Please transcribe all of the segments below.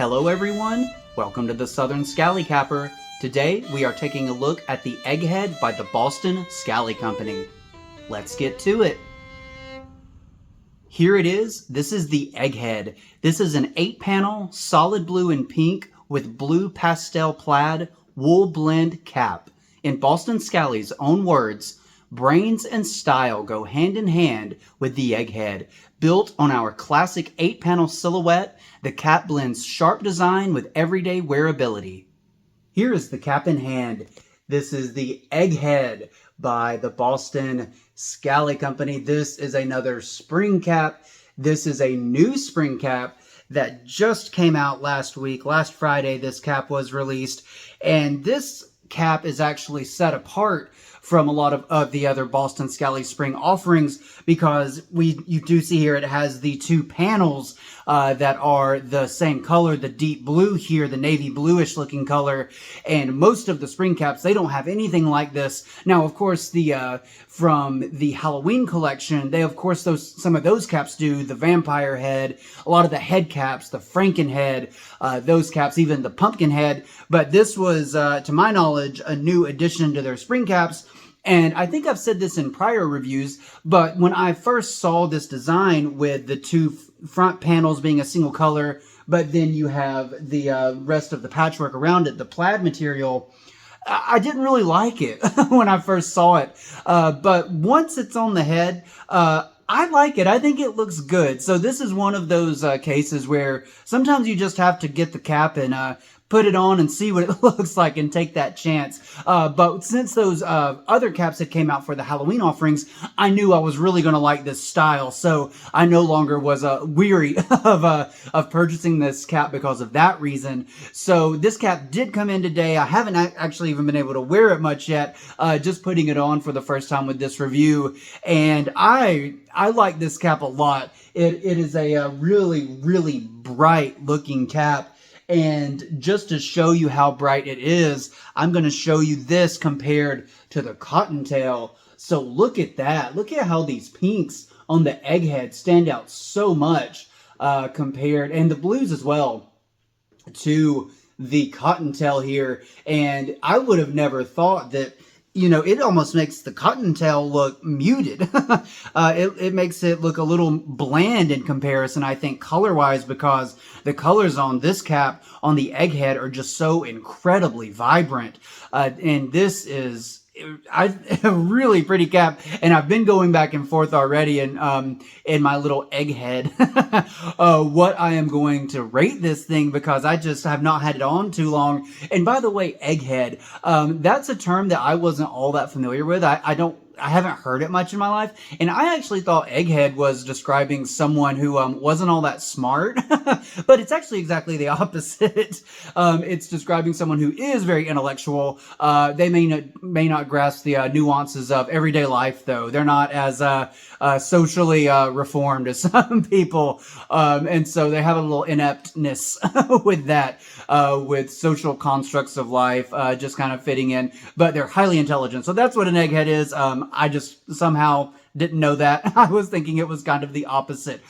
Hello everyone, welcome to the Southern Scally Capper. Today we are taking a look at the Egghead by the Boston Scally Company. Let's get to it. Here it is. This is the Egghead. This is an 8-panel, solid blue and pink with blue pastel plaid wool blend cap. In Boston Scally's own words, brains and style go hand in hand with the Egghead. Built on our classic 8-panel silhouette, the cap blends sharp design with everyday wearability. Here is the cap in hand. This is the Egghead by the Boston Scally Company. This is another spring cap. This is a new spring cap that just came out last week. Last Friday, this cap was released. And this cap is actually set apart from a lot of the other Boston Scally spring offerings because you do see here it has the two panels that are the same color, the deep blue here, the navy bluish looking color, and most of the spring caps, they don't have anything like this. Now, of course, from the Halloween collection, they, of course, some of those caps do, the vampire head, a lot of the head caps, the Franken head, those caps, even the pumpkin head, but this was, to my knowledge, a new addition to their spring caps. And I think I've said this in prior reviews, but when I first saw this design with the two front panels being a single color, but then you have the rest of the patchwork around it, the plaid material, I didn't really like it when I first saw it. But once it's on the head, I like it. I think it looks good. So this is one of those cases where sometimes you just have to get the cap and put it on and see what it looks like and take that chance. But since those other caps that came out for the Halloween offerings, I knew I was really going to like this style. So I no longer was weary of purchasing this cap because of that reason. So this cap did come in today. I haven't actually even been able to wear it much yet. Just putting it on for the first time with this review. And I like this cap a lot. It is a really, really bright looking cap. And just to show you how bright it is, I'm going to show you this compared to the Cottontail. So look at that. Look at how these pinks on the Egghead stand out so much compared, and the blues as well, to the Cottontail here. And I would have never thought that, you know, it almost makes the Cottontail look muted. It makes it look a little bland in comparison, I think, color-wise, because the colors on this cap, on the Egghead, are just so incredibly vibrant. And this is a really pretty cap, and I've been going back and forth already in my little Egghead what I am going to rate this thing, because I just have not had it on too long. And by the way, Egghead, that's a term that I wasn't all that familiar with. I haven't heard it much in my life, and I actually thought Egghead was describing someone who wasn't all that smart, but it's actually exactly the opposite. It's describing someone who is very intellectual. They may not grasp the nuances of everyday life, though. They're not as socially reformed as some people, and so they have a little ineptness with that, with social constructs of life, just kind of fitting in, but they're highly intelligent. So that's what an Egghead is. I just somehow didn't know that. I was thinking it was kind of the opposite.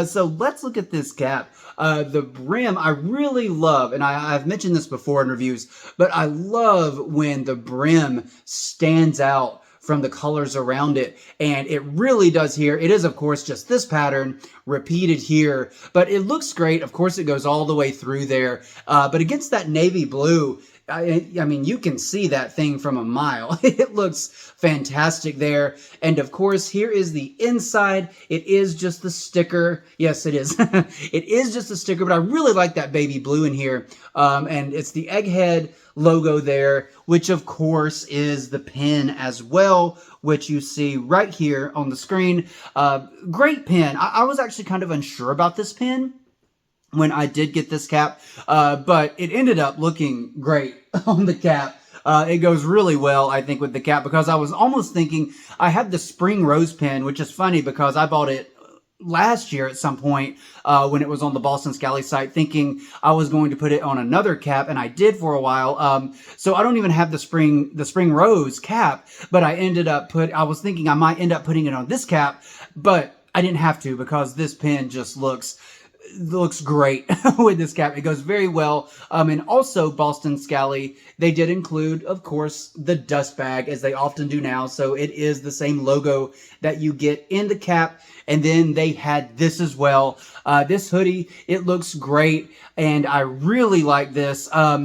So let's look at this cap. The brim, I really love, and I've mentioned this before in reviews, but I love when the brim stands out from the colors around it, and it really does here. It is, of course, just this pattern repeated here, but it looks great. Of course, it goes all the way through there, but against that navy blue, I mean, you can see that thing from a mile. It looks fantastic there. And of course, here is the inside. It is just the sticker. Yes, it is. It is just a sticker, but I really like that baby blue in here. And it's the Egghead logo there, which of course is the pin as well, which you see right here on the screen. Great pin. I was actually kind of unsure about this pin when I did get this cap, but it ended up looking great on the cap. It goes really well, I think, with the cap, because I was almost thinking, I had the spring rose pin, which is funny because I bought it last year at some point when it was on the Boston Scally site, thinking I was going to put it on another cap, and I did for a while. So I don't even have the spring rose cap, but I was thinking I might end up putting it on this cap, but I didn't have to, because this pin just looks looks great with this cap. It goes very well. And also Boston Scally, they did include, of course, the dust bag, as they often do now. So it is the same logo that you get in the cap. And then they had this as well. This hoodie, it looks great, and I really like this. I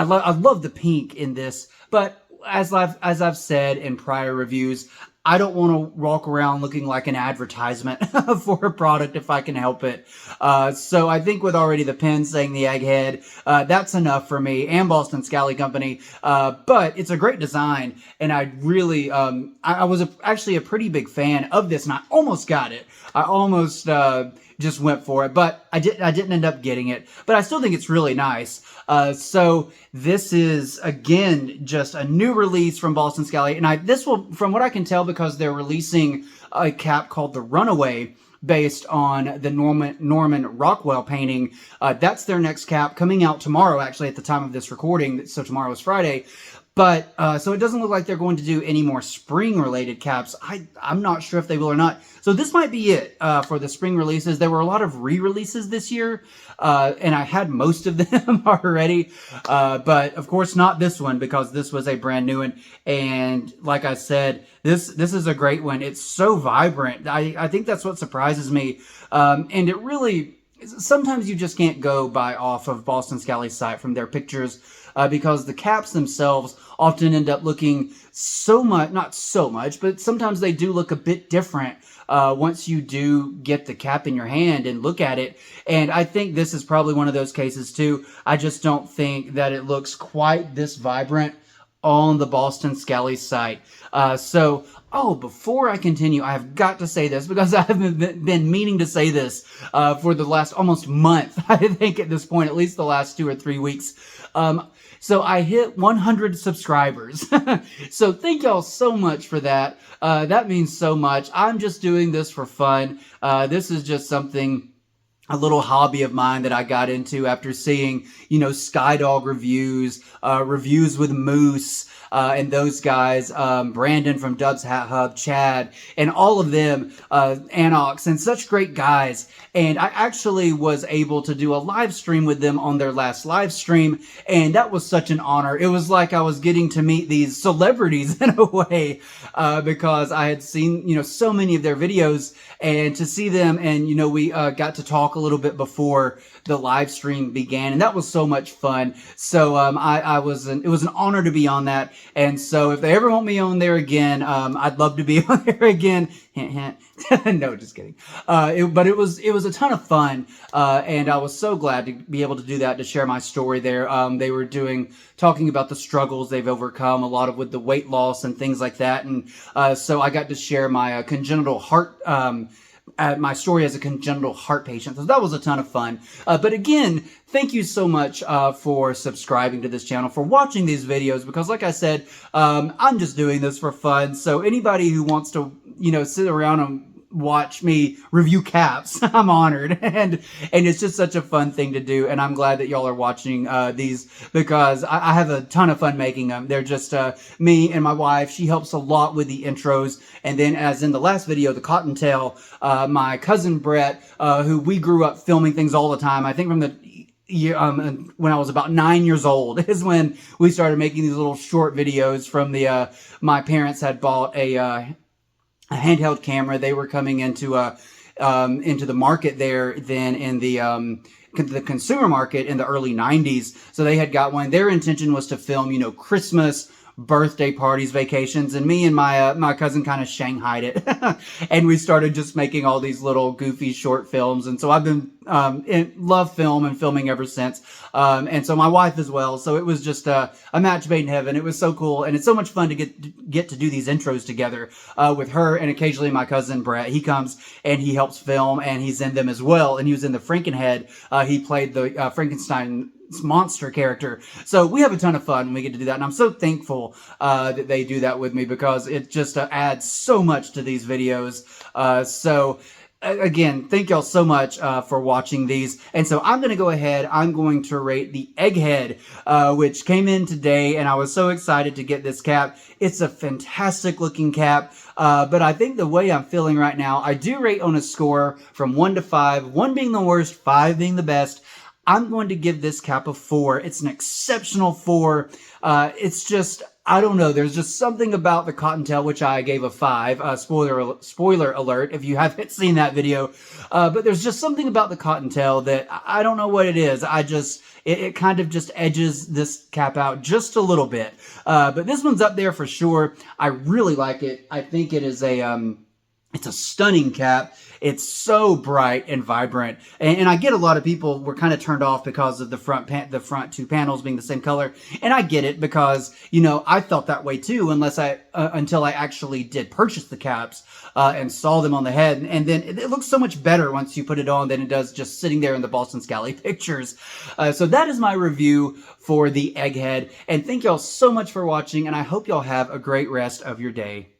love the pink in this, but as I've said in prior reviews, I don't want to walk around looking like an advertisement for a product if I can help it. So I think with already the pin saying the Egghead, that's enough for me and Boston Scally Company. But it's a great design, and I really, I was actually a pretty big fan of this, and I almost got it. I almost just went for it, but I didn't end up getting it. But I still think it's really nice. So this is, again, just a new release from Boston Scally, and this will, from what I can tell, because they're releasing a cap called the Runaway, based on the Norman Rockwell painting. That's their next cap, coming out tomorrow, actually, at the time of this recording. So tomorrow is Friday. But, so it doesn't look like they're going to do any more spring-related caps. I'm not sure if they will or not. So this might be it for the spring releases. There were a lot of re-releases this year, and I had most of them already. But, of course, not this one, because this was a brand new one. And, like I said, this is a great one. It's so vibrant. I think that's what surprises me. And it really... Sometimes you just can't go by off of Boston Scally's site from their pictures, because the caps themselves often end up looking so much, not so much, but sometimes they do look a bit different once you do get the cap in your hand and look at it. And I think this is probably one of those cases too. I just don't think that it looks quite this vibrant on the Boston Scally site. Before I continue, I have got to say this, because I have been meaning to say this for the last almost month, I think at this point, at least the last 2 or 3 weeks. So I hit 100 subscribers. So thank y'all so much for that. That means so much. I'm just doing this for fun. This is just something, a little hobby of mine that I got into after seeing, Skydog reviews, reviews with Moose, and those guys, Brandon from Dubs Hat Hub, Chad, and all of them, Anox, and such great guys. And I actually was able to do a live stream with them on their last live stream, and that was such an honor. It was like I was getting to meet these celebrities in a way, because I had seen, so many of their videos, and to see them, and, we got to talk a little bit before the live stream began, and that was so much fun. So it was an honor to be on that. And so if they ever want me on there again, I'd love to be on there again. Hint, hint. No, just kidding. But it was a ton of fun, and I was so glad to be able to do that, to share my story there. They were talking about the struggles they've overcome, a lot of with the weight loss and things like that, and so I got to share my congenital heart. My story as a congenital heart patient. So that was a ton of fun. But again, thank you so much for subscribing to this channel, for watching these videos, because like I said, I'm just doing this for fun. So anybody who wants to, sit around and watch me review caps, I'm honored, and it's just such a fun thing to do, and I'm glad that y'all are watching these, because I have a ton of fun making them. They're just me and my wife. She helps a lot with the intros, and then as in the last video, the Cottontail, my cousin Brett, who we grew up filming things all the time. I think from the when I was about 9 years old is when we started making these little short videos from my parents had bought a handheld camera. They were coming into the market there then in the consumer market in the early 90s. So they had got one. Their intention was to film, Christmas, birthday parties, vacations, and me and my cousin kind of shanghaied it. And we started just making all these little goofy short films. And so I've been love film and filming ever since. And so my wife as well. So it was just a match made in heaven. It was so cool, and it's so much fun to get to do these intros together with her, and occasionally my cousin Brett. He comes and he helps film, and he's in them as well. And he was in the Frankenhead. He played the Frankenstein monster character. So we have a ton of fun when we get to do that, and I'm so thankful that they do that with me, because it just adds so much to these videos. So again, thank y'all so much for watching these. And so I'm going to go ahead. I'm going to rate the Egghead, which came in today, and I was so excited to get this cap. It's a fantastic looking cap, but I think the way I'm feeling right now, I do rate on a score from 1 to 5, 1 being the worst, 5 being the best. I'm going to give this cap a 4. It's an exceptional 4. It's just, I don't know. There's just something about the cottontail, which I gave a 5. Spoiler alert if you haven't seen that video. But there's just something about the cottontail that I don't know what it is. It kind of just edges this cap out just a little bit. But this one's up there for sure. I really like it. I think it is it's a stunning cap. It's so bright and vibrant, and I get a lot of people were kind of turned off because of the front two panels being the same color, and I get it because I felt that way too, until I actually did purchase the caps and saw them on the head, and then it looks so much better once you put it on than it does just sitting there in the Boston Scally pictures. So that is my review for the Egghead, and thank y'all so much for watching, and I hope y'all have a great rest of your day.